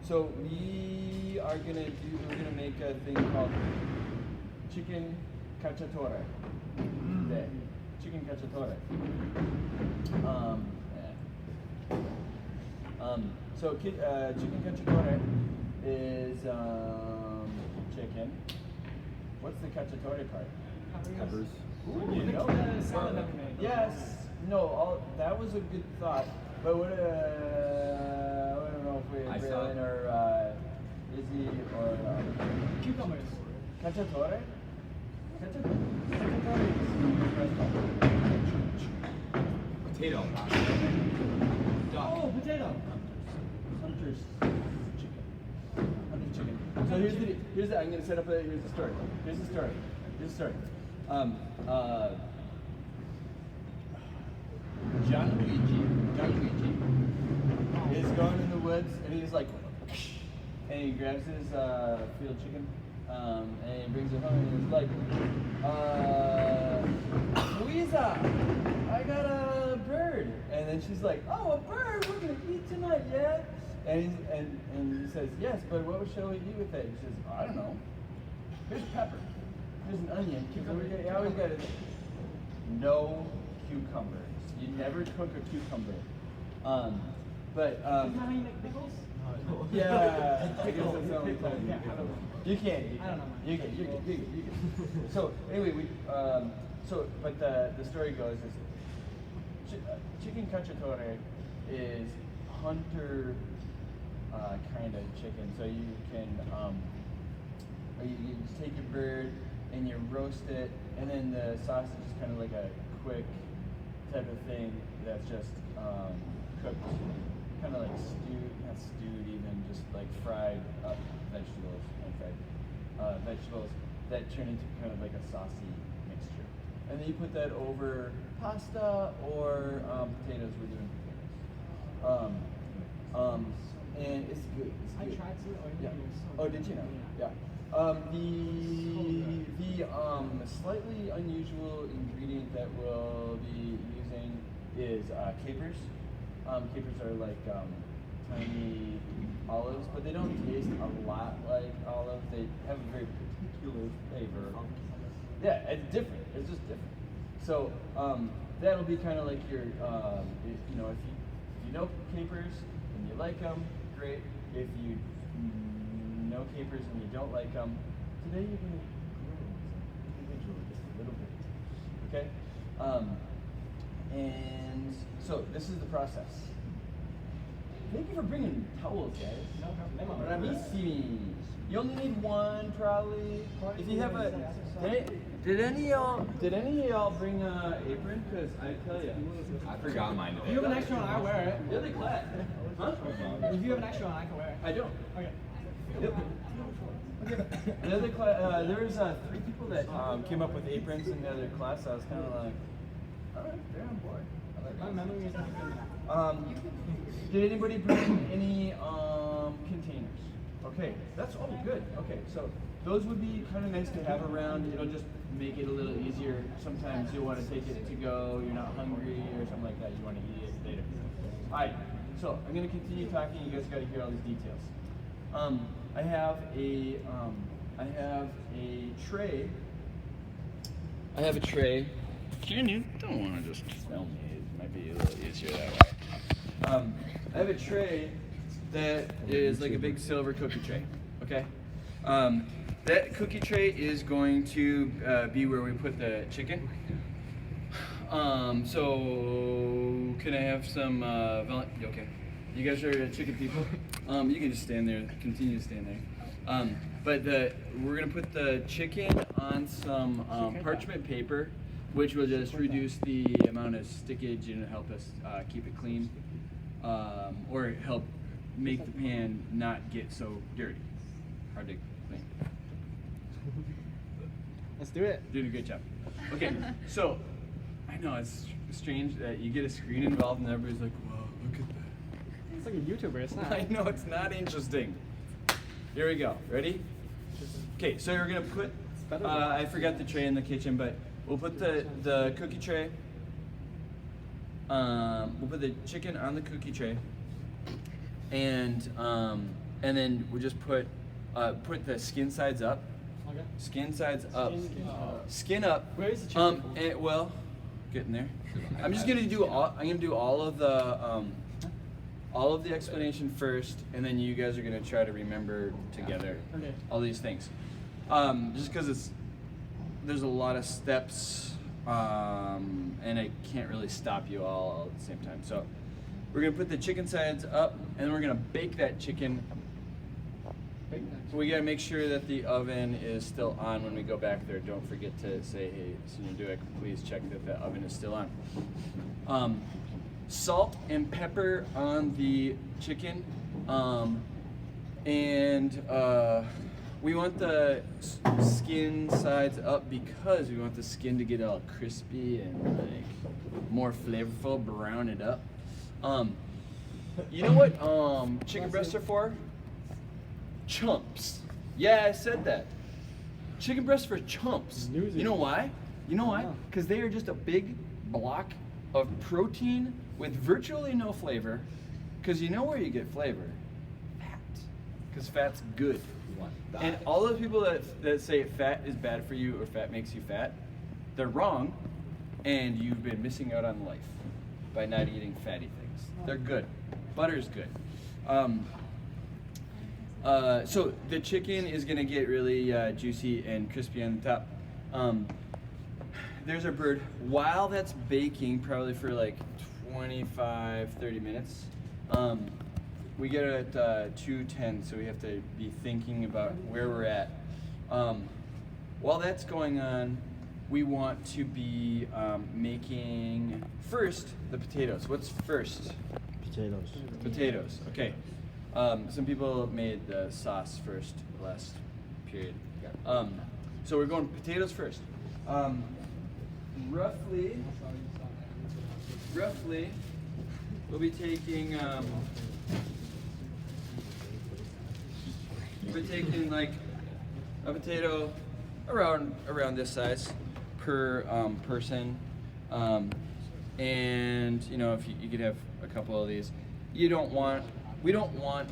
So we're gonna make a thing called chicken cacciatore today. Chicken cacciatore. Chicken cacciatore is chicken. What's the cacciatore part? Peppers. Ooh, you know. Salad that we made. Yes. No. That was a good thought. But what? I don't know if we Braylon or Izzy or Cucumbers. cacciatore. Cacciatore Potato. Duck. Oh, potato. Hunter's chicken. Hunter's chicken. So here's the I'm gonna set up here's the story. Here's the story. John Luigi is going in the woods and he's like, and he grabs his field chicken and he brings it home and he's like, Louisa, I got a bird. And then she's like, oh, a bird, we're gonna eat tonight, yeah? And he says, yes, but what shall we eat with it? He says, I don't know. Here's a pepper. Here's an onion. You always got to. No cucumbers. You never cook a cucumber. Isn't that how you make pickles? Yeah, I guess that's the only time Yeah, you I don't know. You can't. I don't know. You can. So anyway, but the story goes is chicken cacciatore is hunter kind of chicken. So you can you just take your bird and you roast it, and then the sausage is kind of like a quick type of thing that's just cooked, kind of like not stewed even, just like fried up vegetables that turn into kind of like a saucy mixture. And then you put that over pasta or potatoes. We're doing potatoes. And it's good. I tried to. Yeah. Oh, did you know? Yeah. The slightly unusual ingredient that we'll be using is capers. Capers are like tiny olives, but they don't taste a lot like olives. They have a very particular flavor. Yeah, it's different. It's just different. So that'll be kind of like your, if you know capers and you like them, great. If you know capers and you don't like them, today you're going to grow individually just a little bit. Okay? And so this is the process. Thank you for bringing towels, guys. No problem. Bravissimi. You only need one, probably. If you have a, did any of y'all bring an apron? Because I tell you, I forgot mine If today. you have an extra one, I wear it. the other class. Huh? If you have an extra one, I can wear it. I don't. Okay. Yep. The other class, there was 3 people that came up with aprons in the other class. I was kind of like, all right, they're on board. I like My that. memory is not good enough. Did anybody bring any containers? Okay, that's all good. Okay, so those would be kind of nice to have around. It'll just make it a little easier. Sometimes you want to take it to go, you're not hungry or something like that. You want to eat it later. All right, so I'm going to continue talking. You guys got to hear all these details. I have a tray. I have a tray. Ken, you don't want to just film me. It might be a little easier that way. I have a tray that is like a big silver cookie tray. Okay. That cookie tray is going to be where we put the chicken. So can I have some okay. You guys are chicken people. You can just stand there, continue to stand there. But we're gonna put the chicken on some parchment paper, which will just reduce the amount of stickage and help us keep it clean, or help make the pan not get so dirty, hard to clean. Let's do it. Doing a great job. Okay, so I know it's strange that you get a screen involved and everybody's like, "Whoa, look at that." It's like a YouTuber. It's not. I know it's not interesting. Here we go. Ready? Okay, so you're gonna put. I forgot the tray in the kitchen, but we'll put the cookie tray. We'll put the chicken on the cookie tray, and and then we just put the skin sides up. Okay. Skin sides up. Skin, Skin up. Where is the chicken? And well, getting there. I'm just gonna do all of the explanation first, and then you guys are gonna try to remember together Okay. all these things. Just because there's a lot of steps, and I can't really stop you all at the same time. So we're gonna put the chicken sides up, and we're gonna bake that chicken. We gotta make sure that the oven is still on when we go back there. Don't forget to say, hey, Senior Duick, please check that the oven is still on. Salt and pepper on the chicken, and we want the skin sides up because we want the skin to get all crispy and like more flavorful, brown it up. You know what chicken breasts are for? Chumps. Yeah, I said that. Chicken breasts for chumps. You know why? You know why? Because they are just a big block of protein with virtually no flavor. Because you know where you get flavor? Fat. Because fat's good. And all those people that say fat is bad for you or fat makes you fat, they're wrong, and you've been missing out on life by not eating fatty things. They're good. Butter's good. So the chicken is gonna get really juicy and crispy on the top. There's our bird. While that's baking, probably for like 25, 30 minutes, we get it at 210, so we have to be thinking about where we're at. While that's going on, we want to be making first the potatoes. What's first? Potatoes. Potatoes, okay. Some people made the sauce first, last period. So we're going potatoes first. Roughly, we'll be taking, like a potato around this size per person, and you know, if you could have a couple of these. We don't want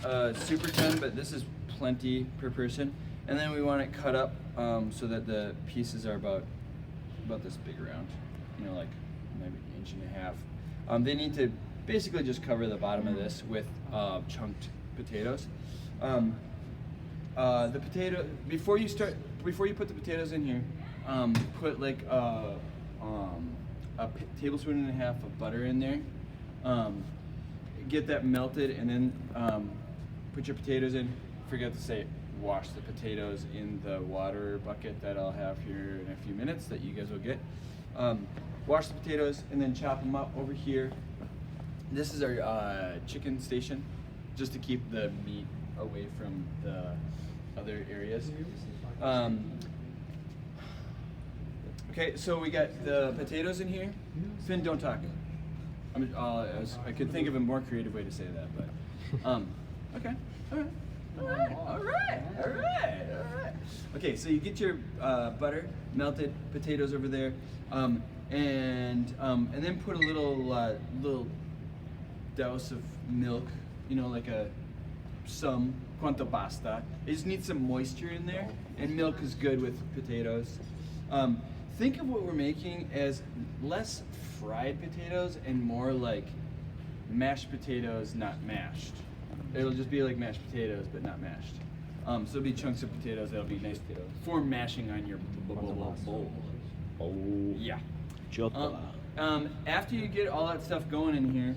a super ton, but this is plenty per person. And then we want it cut up so that the pieces are about this big around, you know, like maybe an inch and a half. They need to basically just cover the bottom of this with chunked potatoes. The potato, before you put the potatoes in here, put like a tablespoon and a half of butter in there. Get that melted, and then put your potatoes in. Forget to say wash the potatoes in the water bucket that I'll have here in a few minutes that you guys will get. Wash the potatoes and then chop them up over here. This is our chicken station, just to keep the meat away from the other areas. Okay, so we got the potatoes in here. Finn, don't talk. I could think of a more creative way to say that, but okay, all right. Okay, so you get your butter, melted potatoes over there, and then put a little douse of milk, you know, like some quanto basta. It just needs some moisture in there, and milk is good with potatoes. Think of what we're making as less fried potatoes and more like mashed potatoes, not mashed. It'll just be like mashed potatoes, but not mashed. So it'll be chunks of potatoes. That'll be nice for mashing on your bowl. Oh. Yeah. Chocolate. After you get all that stuff going in here,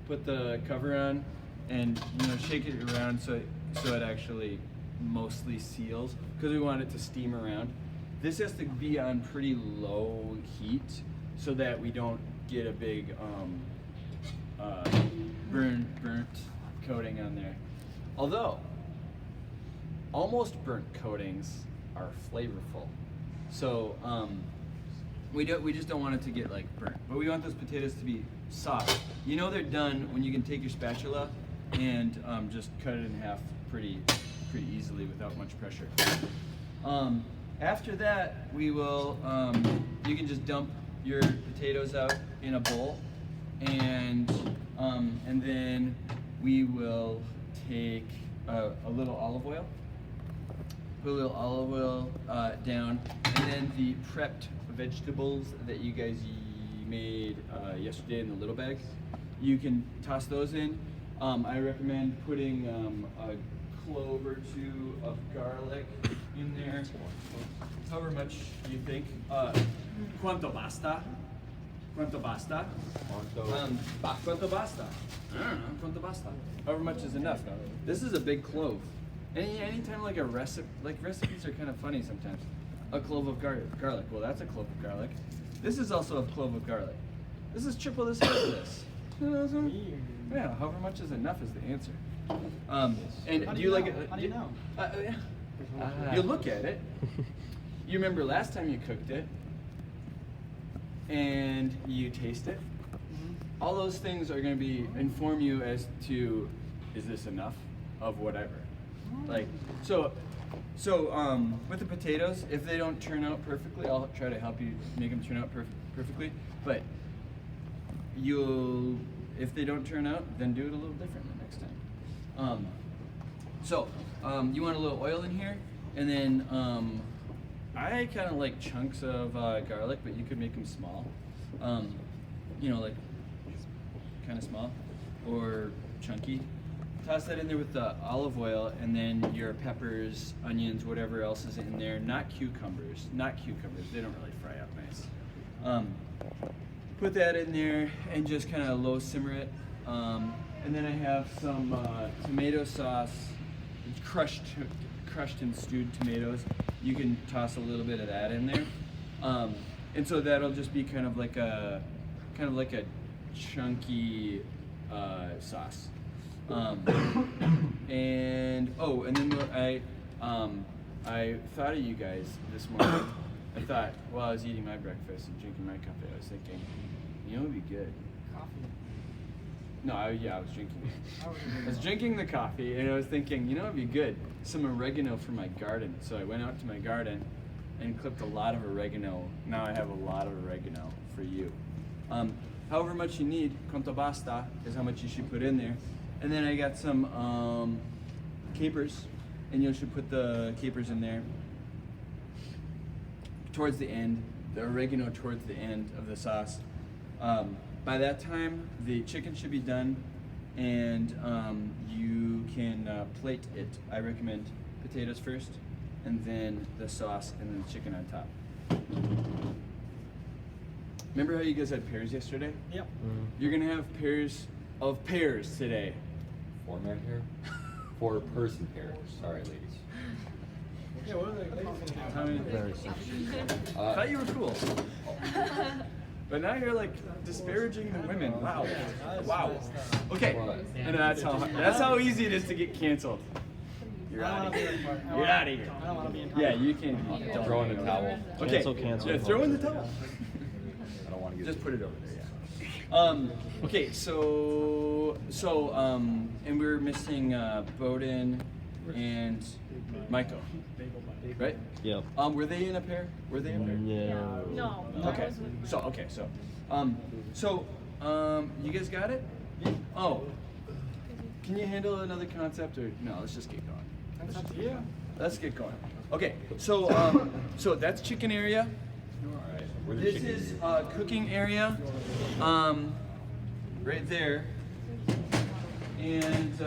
put the cover on, and shake it around so it actually mostly seals, because we want it to steam around. This has to be on pretty low heat so that we don't get a big burnt coating on there. Although, almost burnt coatings are flavorful. So we just don't want it to get like burnt. But we want those potatoes to be soft. You know they're done when you can take your spatula and just cut it in half pretty easily without much pressure. After that, we will, you can just dump your potatoes out in a bowl, and then we will take a little olive oil. Put a little olive oil down, and then the prepped vegetables that you guys made yesterday in the little bags, you can toss those in. I recommend putting a clove or two of garlic in there, however much you think. Quanto basta? Quanto basta? Quanto basta? I don't know. Quanto basta? However much is enough. This is a big clove. Anytime like recipes are kind of funny sometimes. A clove of garlic. Well, that's a clove of garlic. This is also a clove of garlic. This is triple the size of this. Yeah, however much is enough is the answer. And How do you like know? it? How do you know? You look at it. You remember last time you cooked it, and you taste it. All those things are going to inform you as to, is this enough of whatever? Like so with the potatoes, if they don't turn out perfectly, I'll try to help you make them turn out perfectly. But if they don't turn out, then do it a little different the next time. You want a little oil in here, and then I kind of like chunks of garlic, but you could make them small. Like kind of small or chunky. Toss that in there with the olive oil, and then your peppers, onions, whatever else is in there. Not cucumbers. They don't really fry out nice. Put that in there and just kind of low simmer it. And then I have some tomato sauce, crushed and stewed tomatoes. You can toss a little bit of that in there. And so that'll just be kind of like a chunky sauce. And then I thought of you guys this morning. I thought while I was eating my breakfast and drinking my coffee, I was thinking, you know, it'd be good. Coffee. No, I was drinking it. I was drinking the coffee, and I was thinking, you know, it'd be good. Some oregano for my garden. So I went out to my garden and clipped a lot of oregano. Now I have a lot of oregano for you. However much you need, quanto basta, is how much you should put in there. And then I got some capers, and you should put the capers in there towards the end, the oregano towards the end of the sauce. By that time, the chicken should be done, and you can plate it. I recommend potatoes first, and then the sauce, and then the chicken on top. Remember how you guys had pears yesterday? Yep. You're gonna have pairs of pears today. Format here? 4-person pair. Sorry, ladies. Yeah, what are they? How many? Very simple. I thought you were cool. But now you're like disparaging the women. Wow. Wow. Okay. And that's how easy it is to get canceled. You're I out don't of want to be here. in part. You're out of here. I don't want to be in Yeah, you can. Throw in the towel. Okay. Cancel. Yeah, throw in the towel. I don't want to get Just put it over there. Yeah. Okay. So and we were missing Bowden and Michael, right? Yep. Were they in a pair? Were they a pair? No. No. Okay. So you guys got it? Oh. Can you handle another concept or no? Let's just get going. Let's get going. Okay. So that's chicken area. Alright. Where the This chicken is cooking area. Right there. And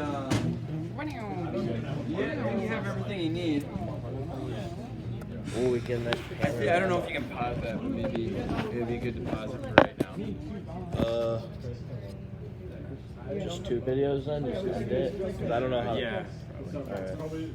yeah, you have everything you need. Oh, we can. I don't know if you can pause that, but maybe it would be good to pause it for right now. Just 2 videos then, just 'cause you did? 'Cause I don't know how. Yeah. Alright.